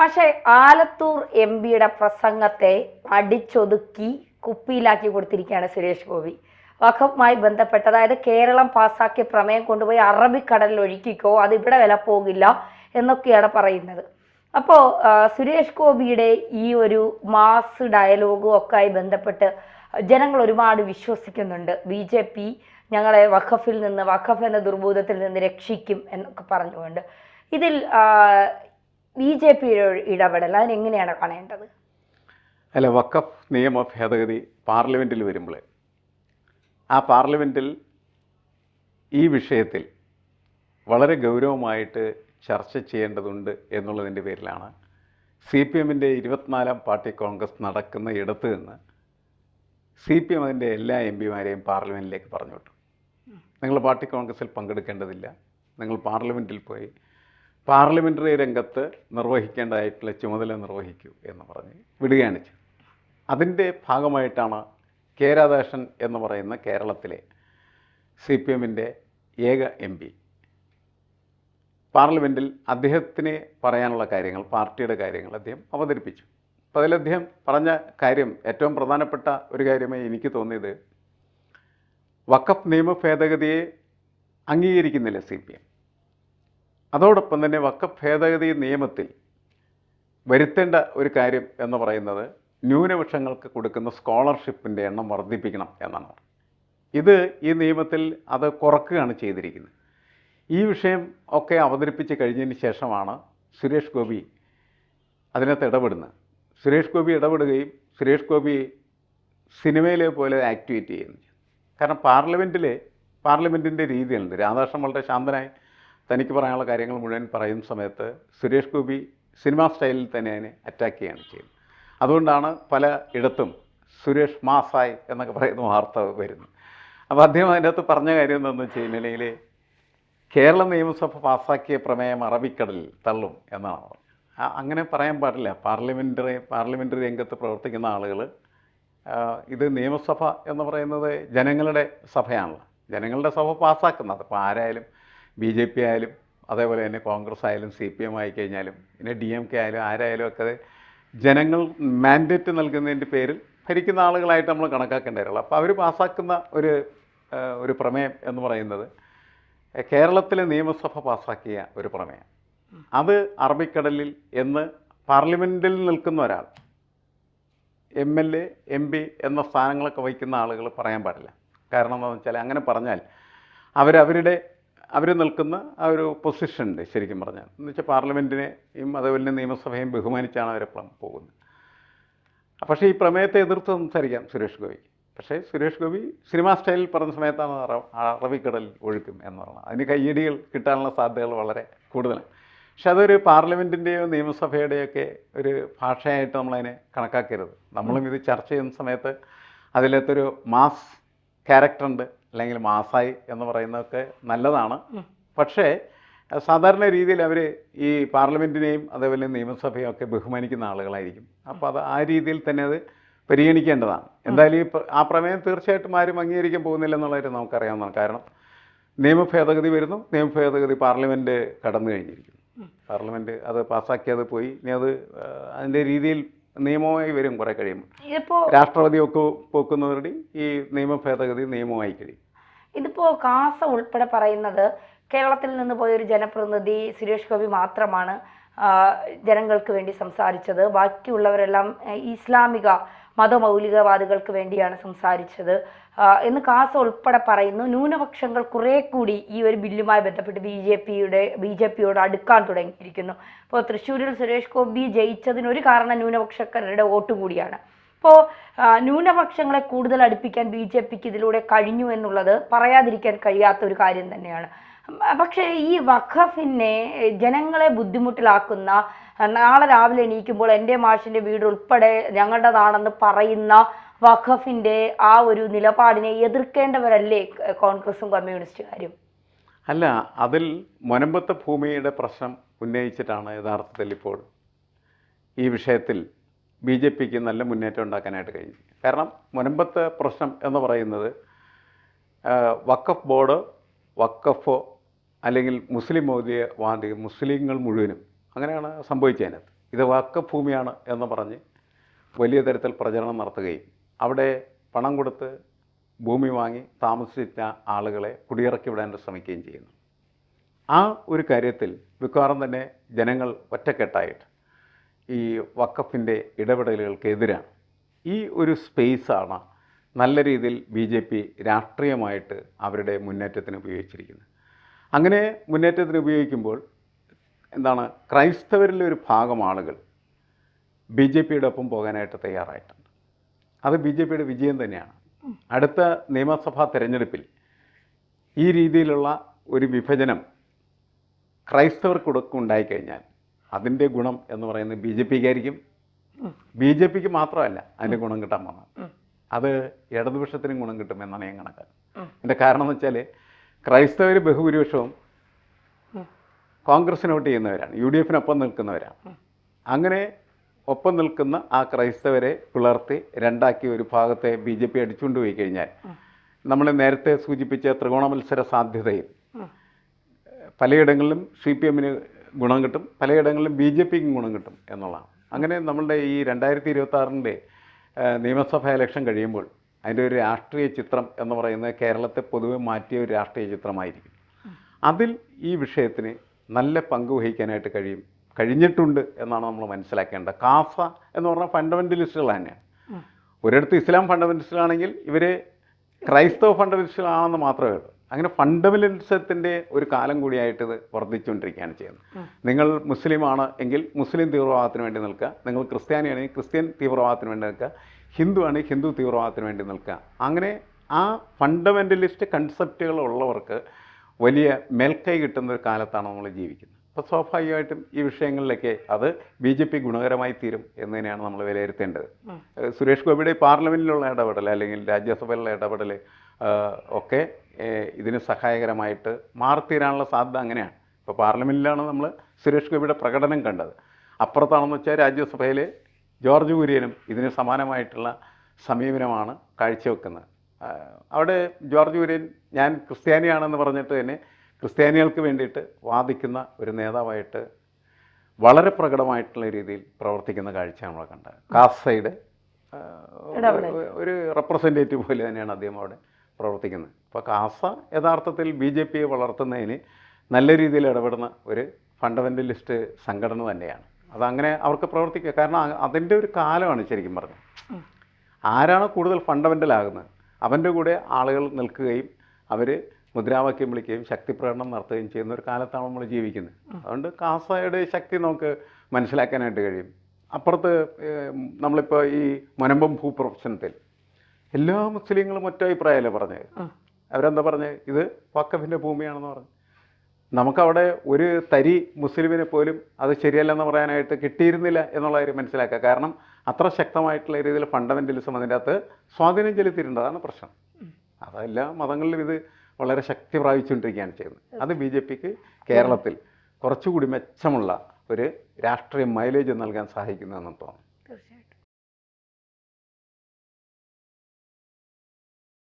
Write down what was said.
പക്ഷേ ആലത്തൂർ എം പിയുടെ പ്രസംഗത്തെ അടിച്ചൊതുക്കി കുപ്പിയിലാക്കി കൊടുത്തിരിക്കുകയാണ് സുരേഷ് ഗോപി. വഖഫുമായി ബന്ധപ്പെട്ട്, അതായത് കേരളം പാസാക്കിയ പ്രമേയം കൊണ്ടുപോയി അറബിക്കടലിൽ ഒഴുക്കിക്കോ, അത് ഇവിടെ വില പോകില്ല എന്നൊക്കെയാണ് പറയുന്നത്. അപ്പോൾ സുരേഷ് ഗോപിയുടെ ഈ ഒരു മാസ് ഡയലോഗും ഒക്കെ ആയി ബന്ധപ്പെട്ട് ജനങ്ങൾ ഒരുപാട് വിശ്വസിക്കുന്നുണ്ട്. BJP ഞങ്ങളെ വഖഫിൽ നിന്ന്, വഖഫ് എന്ന ദുർബോധത്തിൽ നിന്ന് രക്ഷിക്കും എന്നൊക്കെ പറഞ്ഞുകൊണ്ട്. ഇതിൽ BJPയുടെ ഇടപെടൽ അതിനെങ്ങനെയാണ് കാണേണ്ടത്? അല്ല, വഖഫ് നിയമ ഭേദഗതി പാർലമെൻറ്റിൽ വരുമ്പോൾ ആ പാർലമെൻറ്റിൽ ഈ വിഷയത്തിൽ വളരെ ഗൗരവമായിട്ട് ചർച്ച ചെയ്യേണ്ടതുണ്ട് എന്നുള്ളതിൻ്റെ പേരിലാണ് CPMൻ്റെ 24-ാം പാർട്ടി കോൺഗ്രസ് നടക്കുന്ന ഇടത്ത് നിന്ന് CPM അതിൻ്റെ എല്ലാ MPമാരെയും പാർലമെൻറ്റിലേക്ക് പറഞ്ഞു വിട്ടു. നിങ്ങൾ പാർട്ടി കോൺഗ്രസിൽ പങ്കെടുക്കേണ്ടതില്ല, നിങ്ങൾ പാർലമെൻറ്റിൽ പോയി പാർലമെൻ്ററി രംഗത്ത് നിർവഹിക്കേണ്ടതായിട്ടുള്ള ചുമതല നിർവഹിക്കൂ എന്ന് പറഞ്ഞ് വിടുകയാണ് ചെയ്തത്. അതിൻ്റെ ഭാഗമായിട്ടാണ് കെ രാധാകൃഷ്ണൻ എന്ന് പറയുന്ന കേരളത്തിലെ CPMൻ്റെ ഏക MP പാർലമെൻറ്റിൽ അദ്ദേഹത്തിന് പറയാനുള്ള കാര്യങ്ങൾ, പാർട്ടിയുടെ കാര്യങ്ങൾ അദ്ദേഹം അവതരിപ്പിച്ചു. അപ്പോൾ അതിൽ അദ്ദേഹം പറഞ്ഞ കാര്യം, ഏറ്റവും പ്രധാനപ്പെട്ട ഒരു കാര്യമായി എനിക്ക് തോന്നിയത്, വഖഫ് നിയമ ഭേദഗതിയെ അംഗീകരിക്കുന്നില്ല CPM. അതോടൊപ്പം തന്നെ വഖഫ് ഭേദഗതി നിയമത്തിൽ വരുത്തേണ്ട ഒരു കാര്യം എന്ന് പറയുന്നത് ന്യൂനപക്ഷങ്ങൾക്ക് കൊടുക്കുന്ന സ്കോളർഷിപ്പിൻ്റെ എണ്ണം വർദ്ധിപ്പിക്കണം എന്നാണ്. ഇത് ഈ നിയമത്തിൽ അത് കുറക്കുകയാണ് ചെയ്തിരിക്കുന്നത്. ഈ വിഷയം ഒക്കെ അവതരിപ്പിച്ച് കഴിഞ്ഞതിന് ശേഷമാണ് സുരേഷ് ഗോപി അതിനകത്ത് ഇടപെടുന്നത്. സുരേഷ് ഗോപി ഇടപെടുകയും സുരേഷ് ഗോപി സിനിമയിലെ പോലെ ആക്ടിവേറ്റ് ചെയ്യുന്നു. കാരണം പാർലമെൻറ്റിൻ്റെ രീതിയുണ്ട്. രാധാകൃഷ്ണൻ വളരെ ശാന്തനായി തനിക്ക് പറയാനുള്ള കാര്യങ്ങൾ മുഴുവൻ പറയുന്ന സമയത്ത് സുരേഷ് ഗോപി സിനിമാ സ്റ്റൈലിൽ തന്നെ അതിനെ അറ്റാക്ക് ചെയ്യുകയാണ് ചെയ്യുന്നത്. അതുകൊണ്ടാണ് പല ഇടത്തും സുരേഷ് മാസായി എന്നൊക്കെ പറയുന്ന വാർത്ത വരുന്നത്. അപ്പോൾ അദ്ദേഹം അതിൻ്റെ അകത്ത് പറഞ്ഞ കാര്യം എന്താണെന്ന് വെച്ച് കഴിഞ്ഞാൽ, കേരള നിയമസഭ പാസ്സാക്കിയ പ്രമേയം അറബിക്കടലിൽ തള്ളും എന്നാണ് പറഞ്ഞത്. അങ്ങനെ പറയാൻ പാടില്ല. പാർലമെൻ്ററി രംഗത്ത് പ്രവർത്തിക്കുന്ന ആളുകൾ, ഇത് നിയമസഭ എന്ന് പറയുന്നത് ജനങ്ങളുടെ സഭയാണല്ലോ. ജനങ്ങളുടെ സഭ പാസ്സാക്കുന്നത്. അപ്പോൾ ആരായാലും BJP ആയാലും അതേപോലെ തന്നെ കോൺഗ്രസ് ആയാലും CPM ആയിക്കഴിഞ്ഞാലും പിന്നെ DMK ആയാലും ആരായാലും ഒക്കെ ജനങ്ങൾ മാൻഡേറ്റ് നൽകുന്നതിൻ്റെ പേരിൽ ഭരിക്കുന്ന ആളുകളായിട്ട് നമ്മൾ കണക്കാക്കേണ്ടതുള്ളൂ. അപ്പോൾ അവർ പാസ്സാക്കുന്ന ഒരു പ്രമേയം എന്ന് പറയുന്നത് കേരളത്തിലെ നിയമസഭ പാസ്സാക്കിയ ഒരു പ്രമേയം, അത് അറബിക്കടലിൽ എന്ന് പാർലമെൻറ്റിൽ നിൽക്കുന്ന ഒരാൾ, MLA MP എന്ന സ്ഥാനങ്ങളൊക്കെ വഹിക്കുന്ന ആളുകൾ പറയാൻ പാടില്ല. കാരണം എന്താണെന്ന് വെച്ചാൽ, അങ്ങനെ പറഞ്ഞാൽ അവർ നിൽക്കുന്ന ആ ഒരു പൊസിഷനുണ്ട് ശരിക്കും പറഞ്ഞാൽ. എന്ന് വെച്ചാൽ പാർലമെൻറ്റിനെയും അതേപോലെ നിയമസഭയും ബഹുമാനിച്ചാണ് അവരെപ്പോഴും പോകുന്നത്. പക്ഷേ ഈ പ്രമേയത്തെ എതിർത്ത് സംസാരിക്കാം സുരേഷ് ഗോപിക്ക്. പക്ഷേ സുരേഷ് ഗോപി സിനിമാ സ്റ്റൈലിൽ പറഞ്ഞ സമയത്താണ് അറബിക്കടൽ ഒഴുക്കും എന്ന് പറയുന്നത്. അതിന് കയ്യടികൾ കിട്ടാനുള്ള സാധ്യതകൾ വളരെ കൂടുതലാണ്. പക്ഷെ അതൊരു പാർലമെൻറ്റിൻ്റെയോ നിയമസഭയുടെയൊക്കെ ഒരു ഭാഷയായിട്ട് നമ്മളതിനെ കണക്കാക്കരുത്. നമ്മളും ഇത് ചർച്ച ചെയ്യുന്ന സമയത്ത് അതിലകത്തൊരു മാസ് ക്യാരക്ടറുണ്ട്, അല്ലെങ്കിൽ മാസായി എന്ന് പറയുന്നതൊക്കെ നല്ലതാണ്. പക്ഷേ സാധാരണ രീതിയിൽ അവർ ഈ പാർലമെൻറ്റിനെയും അതേപോലെ നിയമസഭയും ഒക്കെ ബഹുമാനിക്കുന്ന ആളുകളായിരിക്കും. അപ്പോൾ അത് ആ രീതിയിൽ തന്നെ അത് പരിഗണിക്കേണ്ടതാണ്. എന്തായാലും ആ പ്രമേയം തീർച്ചയായിട്ടും ആരും അംഗീകരിക്കാൻ പോകുന്നില്ല എന്നുള്ളത് നമുക്കറിയാവുന്നതാണ്. കാരണം നിയമ ഭേദഗതി വരുന്നു, നിയമ ഭേദഗതി പാർലമെൻറ്റ് കടന്നു കഴിഞ്ഞിരിക്കുന്നു. പാർലമെൻറ്റ് അത് പാസ്സാക്കിയത് പോയി, ഇനി അത് അതിൻ്റെ രീതിയിൽ നിയമമായി വരും. കുറേ കഴിയുമ്പോൾ രാഷ്ട്രപതി ഒക്കെ പോക്കുന്നതോടെ ഈ നിയമ ഭേദഗതി നിയമമായി കഴിയും. ഇതിപ്പോൾ കാസ ഉൾപ്പെടെ പറയുന്നത് കേരളത്തിൽ നിന്ന് പോയൊരു ജനപ്രതിനിധി സുരേഷ് ഗോപി മാത്രമാണ് ജനങ്ങൾക്ക് വേണ്ടി സംസാരിച്ചത്, ബാക്കിയുള്ളവരെല്ലാം ഇസ്ലാമിക മതമൗലികവാദികൾക്ക് വേണ്ടിയാണ് സംസാരിച്ചത് എന്ന് കാസ ഉൾപ്പെടെ പറയുന്നു. ന്യൂനപക്ഷങ്ങൾ കുറേ കൂടി ഈ ഒരു ബില്ലുമായി ബന്ധപ്പെട്ട് BJPയോട് അടുക്കാൻ തുടങ്ങിയിരിക്കുന്നു. ഇപ്പോൾ തൃശ്ശൂരിൽ സുരേഷ് ഗോപി ജയിച്ചതിനൊരു കാരണം ന്യൂനപക്ഷക്കാരുടെ വോട്ട് കൂടിയാണ്. അപ്പോൾ ന്യൂനപക്ഷങ്ങളെ കൂടുതൽ അടുപ്പിക്കാൻ BJPക്ക് ഇതിലൂടെ കഴിഞ്ഞു എന്നുള്ളത് പറയാതിരിക്കാൻ കഴിയാത്ത ഒരു കാര്യം തന്നെയാണ്. പക്ഷേ ഈ വഖഫിനെ ജനങ്ങളെ ബുദ്ധിമുട്ടിലാക്കുന്ന, നാളെ രാവിലെ എണീക്കുമ്പോൾ എൻ്റെ മാഷിൻ്റെ വീട് ഉൾപ്പെടെ ഞങ്ങളുടേതാണെന്ന് പറയുന്ന വഖഫിൻ്റെ ആ ഒരു നിലപാടിനെ എതിർക്കേണ്ടവരല്ലേ കോൺഗ്രസും കമ്മ്യൂണിസ്റ്റുകാരും? അല്ല, അതിൽ മുനമ്പത്തെ ഭൂമിയുടെ പ്രശ്നം ഉന്നയിച്ചിട്ടാണ് യഥാർത്ഥത്തിൽ ഇപ്പോൾ ഈ വിഷയത്തിൽ BJPക്ക് നല്ല മുന്നേറ്റം ഉണ്ടാക്കാനായിട്ട് കഴിഞ്ഞു. കാരണം മുനമ്പത്തെ പ്രശ്നം എന്ന് പറയുന്നത് വഖഫ് ബോർഡ്, വഖഫോ അല്ലെങ്കിൽ മുസ്ലിം മൗലികവാദി മുസ്ലിങ്ങൾ മുഴുവനും അങ്ങനെയാണ് സംഭവിച്ചതിനകത്ത്. ഇത് വഖഫ് ഭൂമിയാണ് എന്ന് പറഞ്ഞ് വലിയ തരത്തിൽ പ്രചരണം നടത്തുകയും അവിടെ പണം കൊടുത്ത് ഭൂമി വാങ്ങി താമസിച്ച ആളുകളെ കുടിയിറക്കി വിടാൻ ശ്രമിക്കുകയും ചെയ്യുന്നു. ആ ഒരു കാര്യത്തിൽ മിക്കവാറും തന്നെ ജനങ്ങൾ ഒറ്റക്കെട്ടായിട്ട് ഈ വഖഫിൻ്റെ ഇടപെടലുകൾക്കെതിരാണ്. ഈ ഒരു സ്പേസാണ് നല്ല രീതിയിൽ BJP രാഷ്ട്രീയമായിട്ട് അവരുടെ മുന്നേറ്റത്തിന് ഉപയോഗിച്ചിരിക്കുന്നത്. അങ്ങനെ മുന്നേറ്റത്തിന് ഉപയോഗിക്കുമ്പോൾ എന്താണ്, ക്രൈസ്തവരിലെ ഒരു ഭാഗം ആളുകൾ BJPയുടെ ഒപ്പം പോകാനായിട്ട് തയ്യാറായിട്ടുണ്ട്. അത് BJPയുടെ വിജയം തന്നെയാണ്. അടുത്ത നിയമസഭാ തെരഞ്ഞെടുപ്പിൽ ഈ രീതിയിലുള്ള ഒരു വിഭജനം ക്രൈസ്തവർക്കൊക്കെ ഉണ്ടായിക്കഴിഞ്ഞാൽ അതിൻ്റെ ഗുണം എന്ന് പറയുന്നത് BJPക്കായിരിക്കും. BJPക്ക് മാത്രമല്ല അതിൻ്റെ ഗുണം കിട്ടാൻ വന്നത്, അത് ഇടതുപക്ഷത്തിനും ഗുണം കിട്ടുമെന്നാണ് ഞാൻ കണക്കാക്കുന്നത്. എൻ്റെ കാരണം എന്ന് വെച്ചാൽ ക്രൈസ്തവർ ബഹുഭൂരിപക്ഷവും കോൺഗ്രസിന് വോട്ട് ചെയ്യുന്നവരാണ്, UDFനൊപ്പം നിൽക്കുന്നവരാണ്. അങ്ങനെ ഒപ്പം നിൽക്കുന്ന ആ ക്രൈസ്തവരെ പിളർത്തി രണ്ടാക്കി ഒരു ഭാഗത്തെ BJP അടിച്ചുകൊണ്ട് പോയി കഴിഞ്ഞാൽ നമ്മൾ നേരത്തെ സൂചിപ്പിച്ച ത്രികോണ മത്സര സാധ്യതയിൽ പലയിടങ്ങളിലും CPMന് ഗുണം കിട്ടും, പലയിടങ്ങളിലും BJPക്കും ഗുണം കിട്ടും എന്നുള്ളതാണ്. അങ്ങനെ നമ്മളുടെ ഈ 2026 നിയമസഭാ ഇലക്ഷൻ കഴിയുമ്പോൾ അതിൻ്റെ ഒരു രാഷ്ട്രീയ ചിത്രം എന്ന് പറയുന്നത് കേരളത്തെ പൊതുവെ മാറ്റിയ ഒരു രാഷ്ട്രീയ ചിത്രമായിരിക്കും. അതിൽ ഈ വിഷയത്തിന് നല്ല പങ്ക് വഹിക്കാനായിട്ട് കഴിഞ്ഞിട്ടുണ്ട് എന്നാണ് നമ്മൾ മനസ്സിലാക്കേണ്ടത്. കാസ എന്ന് പറഞ്ഞാൽ ഫണ്ടമെൻ്റലിസ്റ്റുകൾ തന്നെയാണ്. ഒരിടത്ത് ഇസ്ലാം ഫണ്ടമെൻ്റലിസ്റ്റുകളാണെങ്കിൽ ഇവർ ക്രൈസ്തവ ഫണ്ടമെൻ്റലിസ്റ്റുകളാണെന്ന് മാത്രമേ ഉള്ളൂ. അങ്ങനെ ഫണ്ടമെൻ്റലിസത്തിൻ്റെ ഒരു കാലം കൂടിയായിട്ട് ഇത് വർദ്ധിച്ചുകൊണ്ടിരിക്കുകയാണ് ചെയ്യുന്നത്. നിങ്ങൾ മുസ്ലിമാണ് എങ്കിൽ മുസ്ലിം തീവ്രവാദത്തിന് വേണ്ടി നിൽക്കുക, നിങ്ങൾ ക്രിസ്ത്യാനിയാണെങ്കിൽ ക്രിസ്ത്യൻ തീവ്രവാദത്തിന് വേണ്ടി നിൽക്കുക, ഹിന്ദു ആണെങ്കിൽ ഹിന്ദു തീവ്രവാദത്തിന് വേണ്ടി നിൽക്കുക. അങ്ങനെ ആ ഫണ്ടമെൻ്റലിസ്റ്റ് കൺസെപ്റ്റുകൾ ഉള്ളവർക്ക് വലിയ മേൽക്കൈ കിട്ടുന്ന ഒരു കാലത്താണ് നമ്മൾ ജീവിക്കുന്നത്. അപ്പോൾ സ്വാഭാവികമായിട്ടും ഈ വിഷയങ്ങളിലൊക്കെ അത് BJP ഗുണകരമായി തീരും എന്ന് തന്നെയാണ് നമ്മൾ വിലയിരുത്തേണ്ടത്. സുരേഷ് ഗോപിയുടെ പാർലമെൻറ്റിലുള്ള ഇടപെടൽ അല്ലെങ്കിൽ രാജ്യസഭയിലുള്ള ഇടപെടൽ ഒക്കെ ഇതിന് സഹായകരമായിട്ട് മാറിത്തീരാനുള്ള സാധ്യത അങ്ങനെയാണ്. ഇപ്പോൾ പാർലമെൻറ്റിലാണ് നമ്മൾ സുരേഷ് ഗോപിയുടെ പ്രകടനം കണ്ടത്. അപ്പുറത്താണെന്ന് വെച്ചാൽ രാജ്യസഭയിൽ ജോർജ് കുര്യനും ഇതിന് സമാനമായിട്ടുള്ള സമീപനമാണ് കാഴ്ചവെക്കുന്നത്. അവിടെ ജോർജ് കുര്യൻ ഞാൻ ക്രിസ്ത്യാനിയാണെന്ന് പറഞ്ഞിട്ട് തന്നെ ക്രിസ്ത്യാനികൾക്ക് വേണ്ടിയിട്ട് വാദിക്കുന്ന ഒരു നേതാവായിട്ട് വളരെ പ്രകടമായിട്ടുള്ള രീതിയിൽ പ്രവർത്തിക്കുന്ന കാഴ്ച നമ്മൾ കണ്ടത്. കാസയുടെ ഒരു റെപ്രസെൻറ്റേറ്റീവ് പോലെ തന്നെയാണ് അദ്ദേഹം അവിടെ പ്രവർത്തിക്കുന്നത്. അപ്പോൾ കാസ യഥാർത്ഥത്തിൽ BJPയെ വളർത്തുന്നതിന് നല്ല രീതിയിൽ ഇടപെടുന്ന ഒരു ഫണ്ടമെൻ്റലിസ്റ്റ് സംഘടന തന്നെയാണ്. അതങ്ങനെ അവർക്ക് പ്രവർത്തിക്കുക. കാരണം അതിൻ്റെ ഒരു കാലമാണ് ശരിക്കും പറഞ്ഞത്. ആരാണ് കൂടുതൽ ഫണ്ടമെൻ്റലാകുന്നത് അവൻ്റെ കൂടെ ആളുകൾ നിൽക്കുകയും അവർ മുദ്രാവാക്യം വിളിക്കുകയും ശക്തി പ്രകടനം നടത്തുകയും ചെയ്യുന്ന ഒരു കാലത്താണ് നമ്മൾ ജീവിക്കുന്നത്. അതുകൊണ്ട് കാസയുടെ ശക്തി നമുക്ക് മനസ്സിലാക്കാനായിട്ട് കഴിയും. അപ്പുറത്ത് നമ്മളിപ്പോൾ ഈ മുനമ്പം ഭൂപ്രശ്നത്തിൽ എല്ലാ മുസ്ലിങ്ങളും ഒറ്റ അഭിപ്രായമല്ലേ പറഞ്ഞത്. അവരെന്താ പറഞ്ഞത്, ഇത് വഖഫിൻ്റെ ഭൂമിയാണെന്ന് പറഞ്ഞു. നമുക്കവിടെ ഒരു തരി മുസ്ലിമിനെ പോലും അത് ശരിയല്ലെന്ന് പറയാനായിട്ട് കിട്ടിയിരുന്നില്ല എന്നുള്ള കാര്യം മനസ്സിലാക്കുക. കാരണം അത്ര ശക്തമായിട്ടുള്ള രീതിയിൽ ഫണ്ടമെൻ്റലിസം അതിൻ്റെ അകത്ത് സ്വാധീനം ചെലുത്തിയിട്ടുണ്ട്. അതാണ് പ്രശ്നം. അതെല്ലാ മതങ്ങളിലും ഇത് വളരെ ശക്തി പ്രാപിച്ചുകൊണ്ടിരിക്കുകയാണ് ചെയ്യുന്നത്. അത് BJPക്ക് കേരളത്തിൽ കുറച്ചുകൂടി മെച്ചമുള്ള ഒരു രാഷ്ട്രീയ മൈലേജ് നൽകാൻ സഹായിക്കുന്നതെന്ന് തോന്നുന്നു.